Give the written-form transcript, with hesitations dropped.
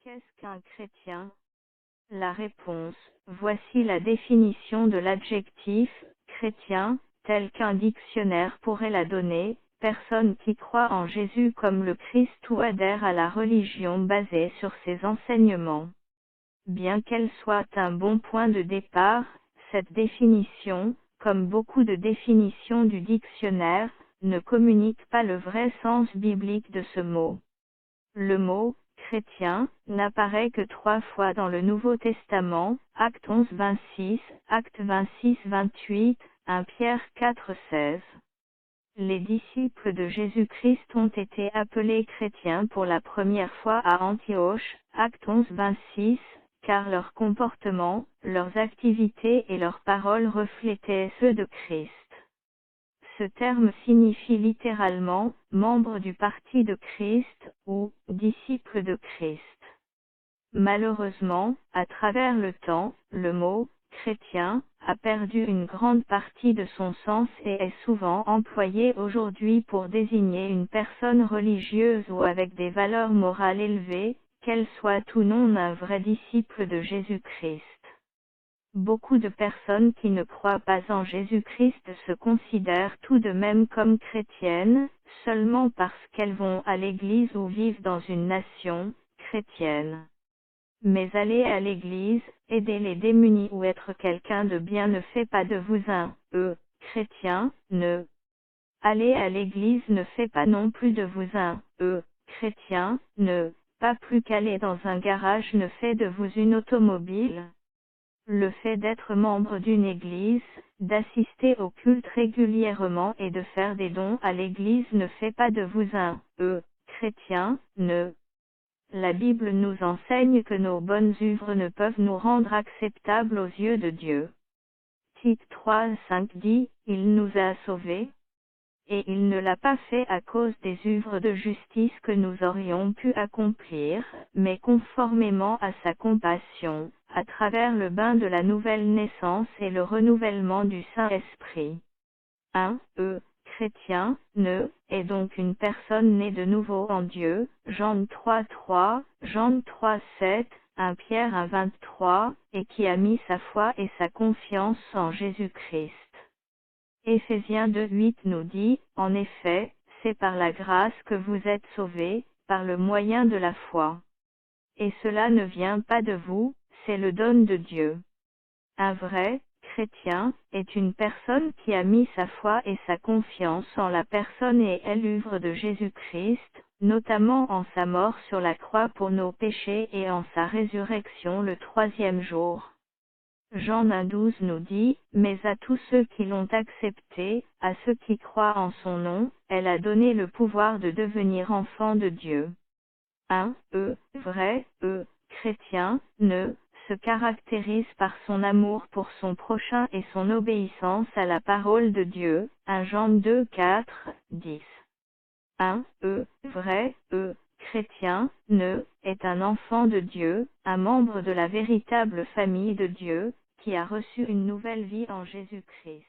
Qu'est-ce qu'un chrétien? La réponse. Voici la définition de l'adjectif chrétien, tel qu'un dictionnaire pourrait la donner: personne qui croit en Jésus comme le Christ ou adhère à la religion basée sur ses enseignements. Bien qu'elle soit un bon point de départ, cette définition, comme beaucoup de définitions du dictionnaire, ne communique pas le vrai sens biblique de ce mot. Le mot chrétien n'apparaît que 3 fois dans le Nouveau Testament: Actes 11, 26, Actes 26, 28, 1 Pierre 4, 16. Les disciples de Jésus-Christ ont été appelés chrétiens pour la première fois à Antioche, Actes 11, 26, car leur comportement, leurs activités et leurs paroles reflétaient ceux de Christ. Ce terme signifie littéralement « membre du parti de Christ » ou « disciple de Christ ». Malheureusement, à travers le temps, le mot « chrétien » a perdu une grande partie de son sens et est souvent employé aujourd'hui pour désigner une personne religieuse ou avec des valeurs morales élevées, qu'elle soit ou non un vrai disciple de Jésus-Christ. Beaucoup de personnes qui ne croient pas en Jésus-Christ se considèrent tout de même comme chrétiennes, seulement parce qu'elles vont à l'église ou vivent dans une nation chrétienne. Mais aller à l'église, aider les démunis ou être quelqu'un de bien ne fait pas de vous un chrétien. Aller à l'église ne fait pas non plus de vous un chrétien. Pas plus qu'aller dans un garage ne fait de vous une automobile. Le fait d'être membre d'une église, d'assister au culte régulièrement et de faire des dons à l'église ne fait pas de vous un chrétien. La Bible nous enseigne que nos bonnes œuvres ne peuvent nous rendre acceptables aux yeux de Dieu. Tite 3, 5 dit: Il nous a sauvés. Et il ne l'a pas fait à cause des œuvres de justice que nous aurions pu accomplir, mais conformément à sa compassion, à travers le bain de la nouvelle naissance et le renouvellement du Saint-Esprit. Un chrétien est donc une personne née de nouveau en Dieu, Jean 3, 3, Jean 3, 7, 1 Pierre 1, 23, et qui a mis sa foi et sa confiance en Jésus-Christ. Éphésiens 2, 8 nous dit: En effet, c'est par la grâce que vous êtes sauvés, par le moyen de la foi. Et cela ne vient pas de vous, c'est le don de Dieu. Un vrai chrétien est une personne qui a mis sa foi et sa confiance en la personne et l'œuvre de Jésus-Christ, notamment en sa mort sur la croix pour nos péchés et en sa résurrection le 3e jour. Jean 1, 12 nous dit: Mais à tous ceux qui l'ont accepté, à ceux qui croient en son nom, elle a donné le pouvoir de devenir enfants de Dieu. Un vrai chrétien se caractérise par son amour pour son prochain et son obéissance à la parole de Dieu. 1 Jean 2, 4, 10. Un vrai chrétien est un enfant de Dieu, un membre de la véritable famille de Dieu, qui a reçu une nouvelle vie en Jésus-Christ.